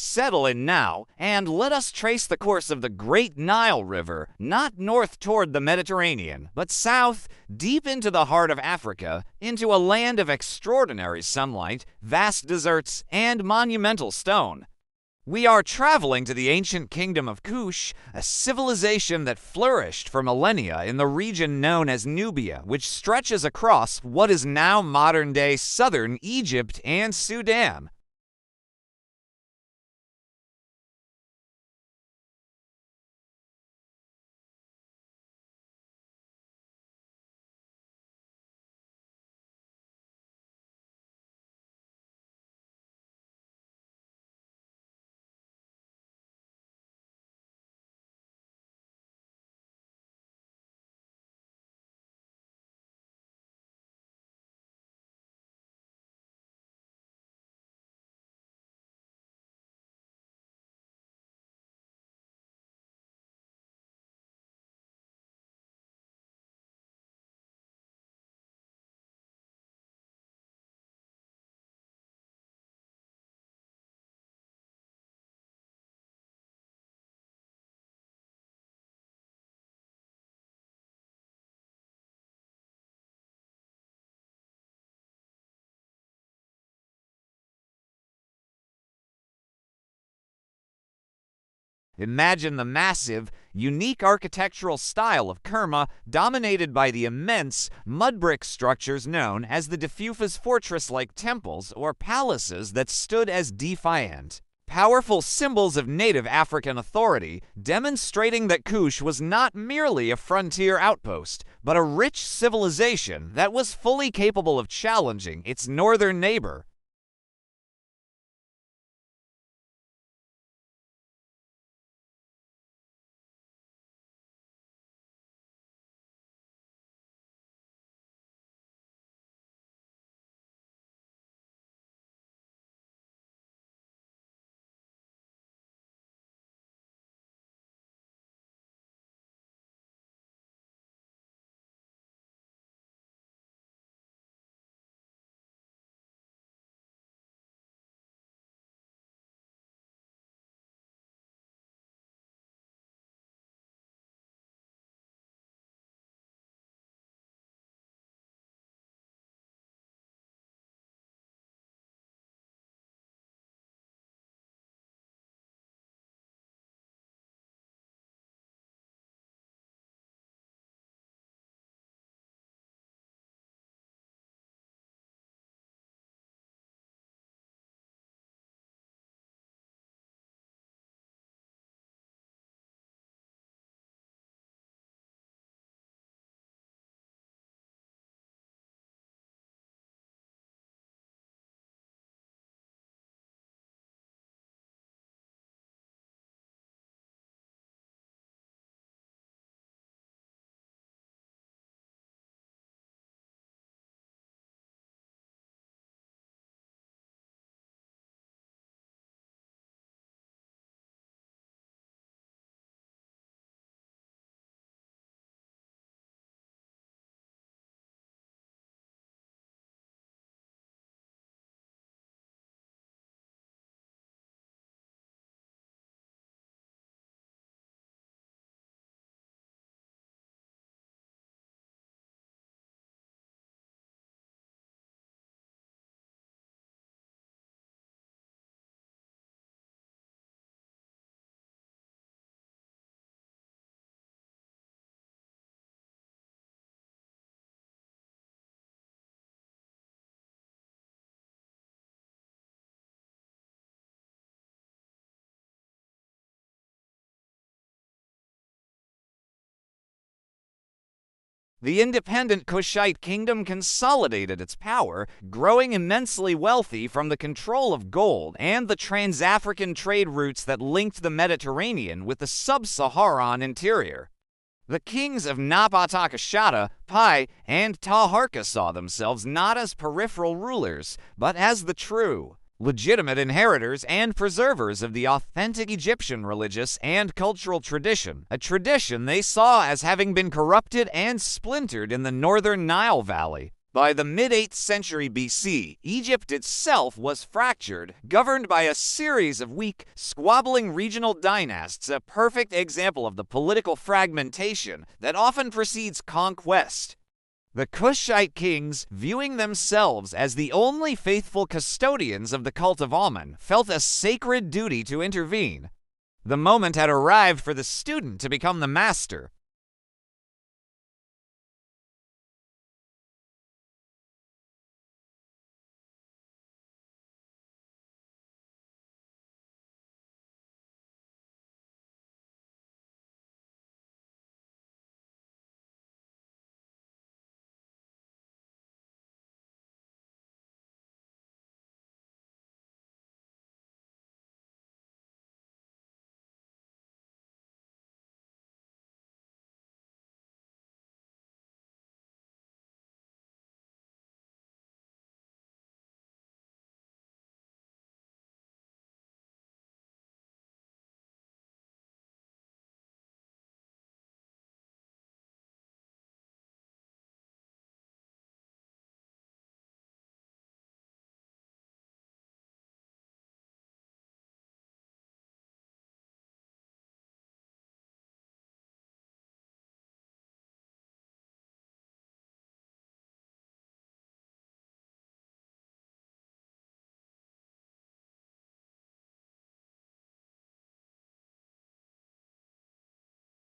Settle in now, and let us trace the course of the Great Nile River, not north toward the Mediterranean, but south, deep into the heart of Africa, into a land of extraordinary sunlight, vast deserts, and monumental stone. We are traveling to the ancient kingdom of Kush, a civilization that flourished for millennia in the region known as Nubia, which stretches across what is now modern-day southern Egypt and Sudan. Imagine the massive, unique architectural style of Kerma, dominated by the immense, mud brick structures known as the Defufas fortress-like temples or palaces that stood as defiant, powerful symbols of native African authority, demonstrating that Kush was not merely a frontier outpost, but a rich civilization that was fully capable of challenging its northern neighbor. The independent Kushite kingdom consolidated its power, growing immensely wealthy from the control of gold and the trans-African trade routes that linked the Mediterranean with the sub-Saharan interior. The kings of Nabatakashata, Pi, and Taharka saw themselves not as peripheral rulers, but as the true, legitimate inheritors and preservers of the authentic Egyptian religious and cultural tradition, a tradition they saw as having been corrupted and splintered in the northern Nile Valley. By the mid-8th century BC, Egypt itself was fractured, governed by a series of weak, squabbling regional dynasts, a perfect example of the political fragmentation that often precedes conquest. The Kushite kings, viewing themselves as the only faithful custodians of the cult of Amun, felt a sacred duty to intervene. The moment had arrived for the student to become the master.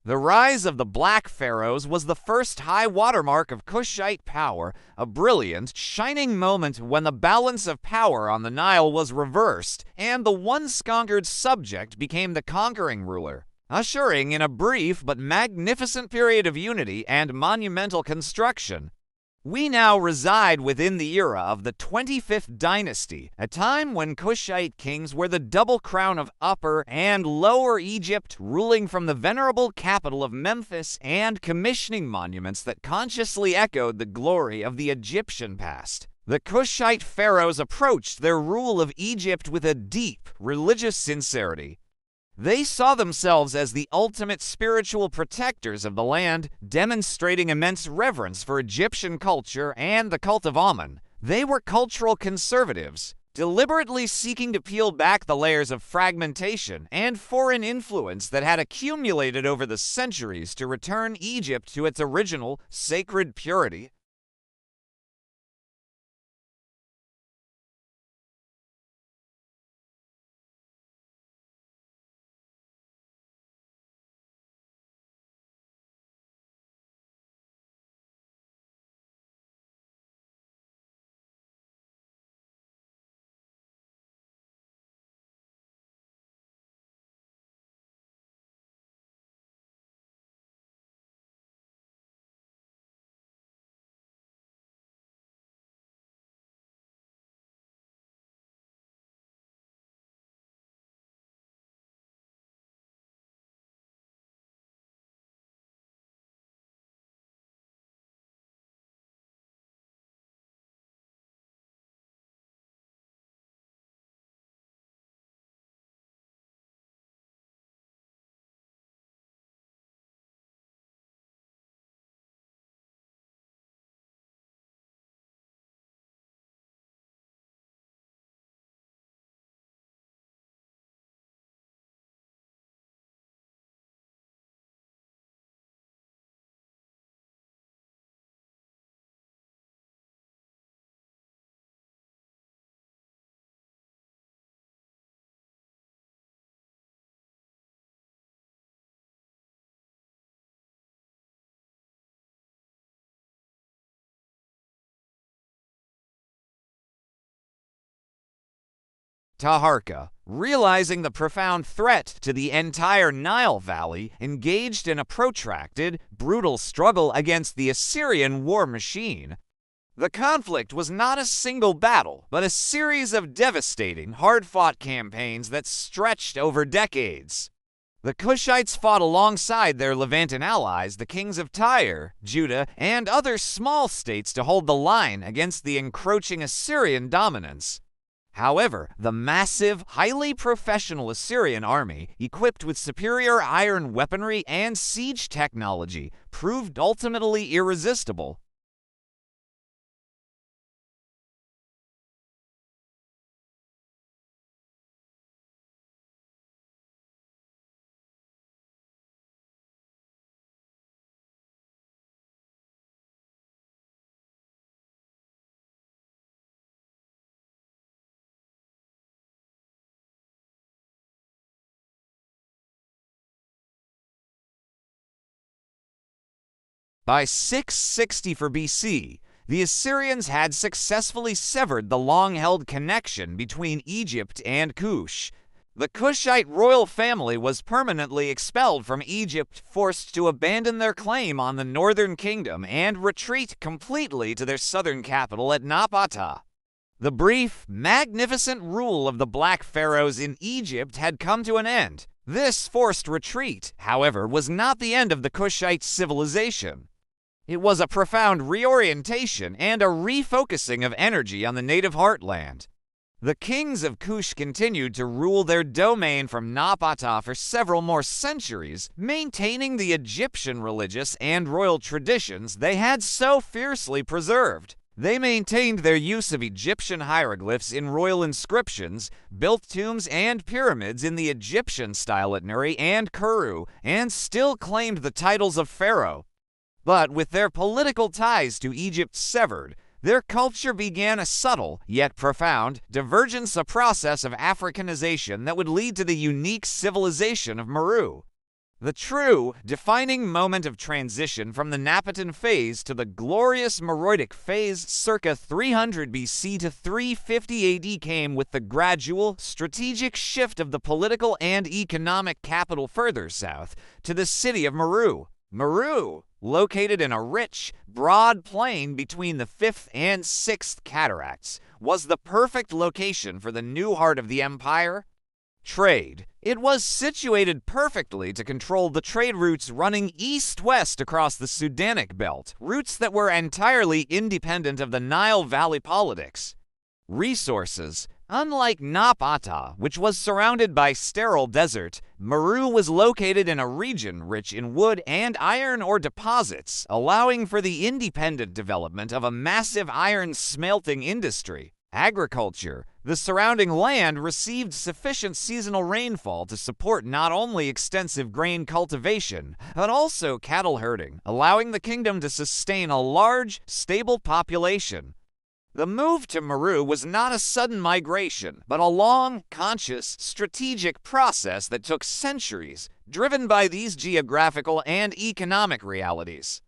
The rise of the Black Pharaohs was the first high watermark of Kushite power, a brilliant, shining moment when the balance of power on the Nile was reversed and the once conquered subject became the conquering ruler, ushering in a brief but magnificent period of unity and monumental construction. We now reside within the era of the 25th dynasty, a time when Kushite kings were the double crown of Upper and Lower Egypt, ruling from the venerable capital of Memphis and commissioning monuments that consciously echoed the glory of the Egyptian past. The Kushite pharaohs approached their rule of Egypt with a deep religious sincerity. They saw themselves as the ultimate spiritual protectors of the land, demonstrating immense reverence for Egyptian culture and the cult of Amun. They were cultural conservatives, deliberately seeking to peel back the layers of fragmentation and foreign influence that had accumulated over the centuries to return Egypt to its original sacred purity. Taharqa, realizing the profound threat to the entire Nile Valley, engaged in a protracted, brutal struggle against the Assyrian war machine. The conflict was not a single battle, but a series of devastating, hard-fought campaigns that stretched over decades. The Kushites fought alongside their Levantan allies, the kings of Tyre, Judah, and other small states to hold the line against the encroaching Assyrian dominance. However, the massive, highly professional Assyrian army, equipped with superior iron weaponry and siege technology, proved ultimately irresistible. By 660 for BC, the Assyrians had successfully severed the long-held connection between Egypt and Kush. The Kushite royal family was permanently expelled from Egypt, forced to abandon their claim on the northern kingdom and retreat completely to their southern capital at Napata. The brief, magnificent rule of the Black Pharaohs in Egypt had come to an end. This forced retreat, however, was not the end of the Kushite civilization. It was a profound reorientation and a refocusing of energy on the native heartland. The kings of Kush continued to rule their domain from Napata for several more centuries, maintaining the Egyptian religious and royal traditions they had so fiercely preserved. They maintained their use of Egyptian hieroglyphs in royal inscriptions, built tombs and pyramids in the Egyptian style at Nuri and Kuru, and still claimed the titles of pharaoh. But with their political ties to Egypt severed, their culture began a subtle, yet profound, divergence, a process of Africanization that would lead to the unique civilization of Meru. The true, defining moment of transition from the Napatan phase to the glorious Meroitic phase circa 300 BC to 350 AD came with the gradual, strategic shift of the political and economic capital further south to the city of Meru. Meru, located in a rich, broad plain between the 5th and 6th cataracts, was the perfect location for the new heart of the empire. Trade. It was situated perfectly to control the trade routes running east-west across the Sudanic belt, routes that were entirely independent of the Nile Valley politics. Resources. Unlike Napata, which was surrounded by sterile desert, Meru was located in a region rich in wood and iron ore deposits, allowing for the independent development of a massive iron smelting industry. Agriculture. The surrounding land received sufficient seasonal rainfall to support not only extensive grain cultivation, but also cattle herding, allowing the kingdom to sustain a large, stable population. The move to Meru was not a sudden migration, but a long, conscious, strategic process that took centuries, driven by these geographical and economic realities.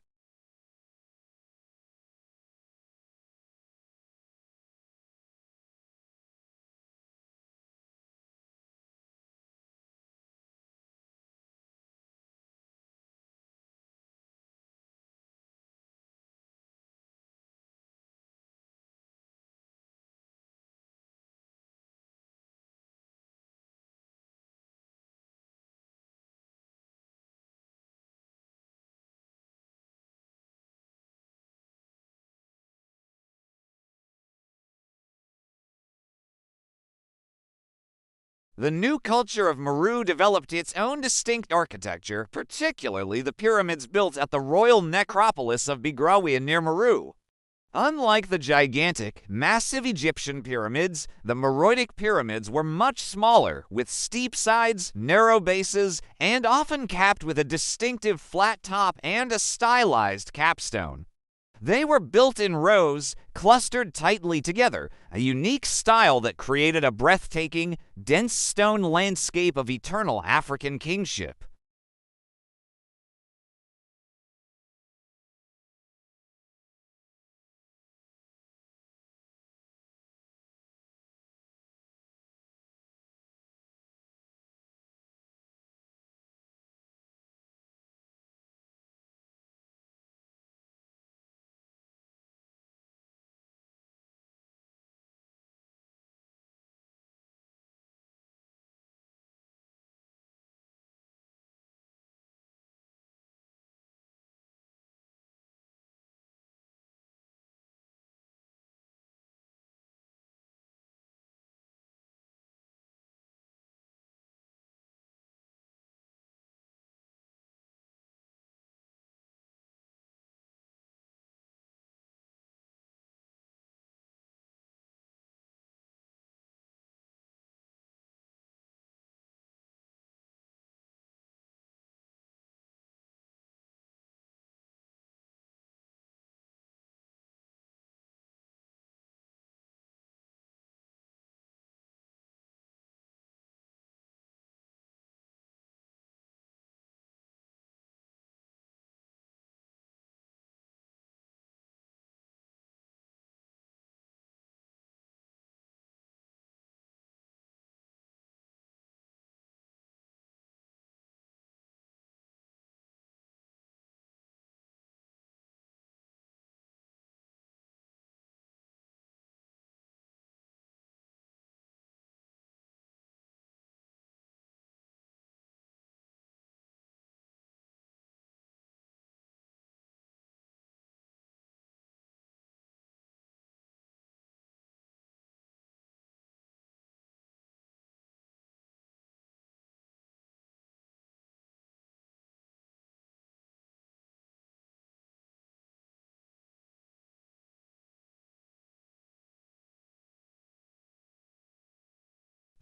The new culture of Meru developed its own distinct architecture, particularly the pyramids built at the royal necropolis of Bigrawian near Meru. Unlike the gigantic, massive Egyptian pyramids, the Meroitic pyramids were much smaller, with steep sides, narrow bases, and often capped with a distinctive flat top and a stylized capstone. They were built in rows, clustered tightly together, a unique style that created a breathtaking, dense stone landscape of eternal African kingship.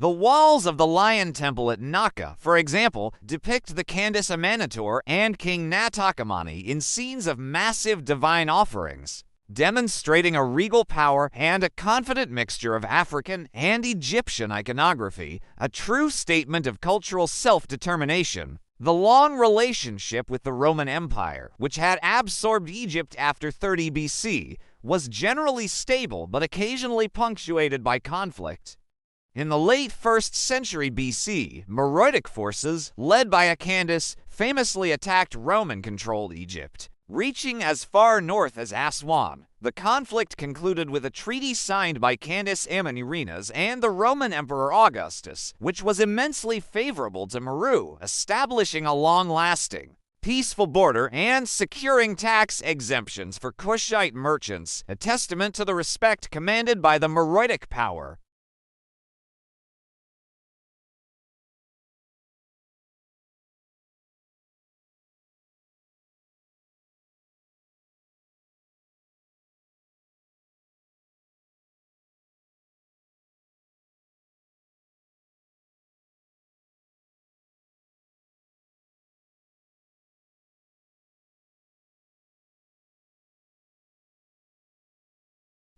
The walls of the Lion Temple at Naka, for example, depict the Candace Amanator and King Natakamani in scenes of massive divine offerings, demonstrating a regal power and a confident mixture of African and Egyptian iconography, a true statement of cultural self-determination. The long relationship with the Roman Empire, which had absorbed Egypt after 30 BC, was generally stable but occasionally punctuated by conflict. In the late 1st century BC, Meroitic forces, led by Candace, famously attacked Roman-controlled Egypt, reaching as far north as Aswan. The conflict concluded with a treaty signed by Candace Amanirenas and the Roman Emperor Augustus, which was immensely favorable to Meru, establishing a long-lasting, peaceful border and securing tax exemptions for Kushite merchants, a testament to the respect commanded by the Meroitic power.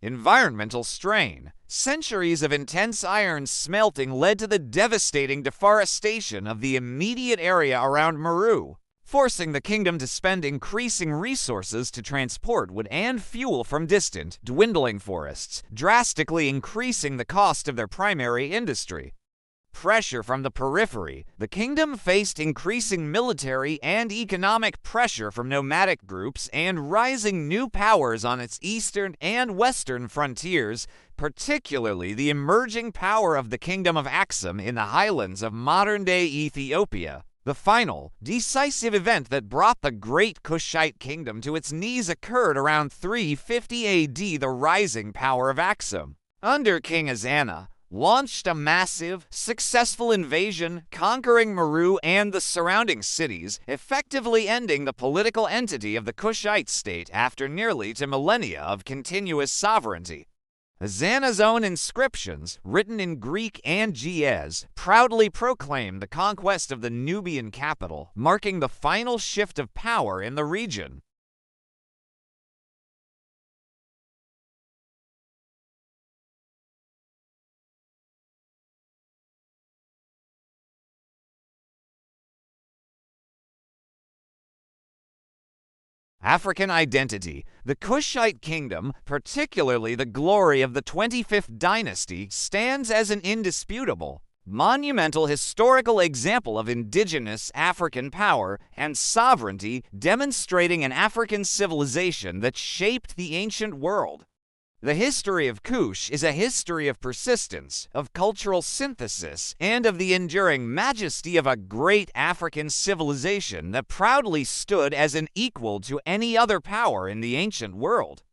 Environmental strain. Centuries of intense iron smelting led to the devastating deforestation of the immediate area around Meru, forcing the kingdom to spend increasing resources to transport wood and fuel from distant, dwindling forests, drastically increasing the cost of their primary industry. Pressure from the periphery. The kingdom faced increasing military and economic pressure from nomadic groups and rising new powers on its eastern and western frontiers, particularly the emerging power of the Kingdom of Aksum in the highlands of modern-day Ethiopia. The final, decisive event that brought the great Kushite kingdom to its knees occurred around 350 AD. The rising power of Aksum, under King Ezana, launched a massive, successful invasion, conquering Meru and the surrounding cities, effectively ending the political entity of the Kushite state after nearly 2 millennia of continuous sovereignty. Ezana's own inscriptions, written in Greek and Ge'ez, proudly proclaim the conquest of the Nubian capital, marking the final shift of power in the region. African identity. The Kushite kingdom, particularly the glory of the 25th dynasty, stands as an indisputable, monumental historical example of indigenous African power and sovereignty, demonstrating an African civilization that shaped the ancient world. The history of Kush is a history of persistence, of cultural synthesis, and of the enduring majesty of a great African civilization that proudly stood as an equal to any other power in the ancient world.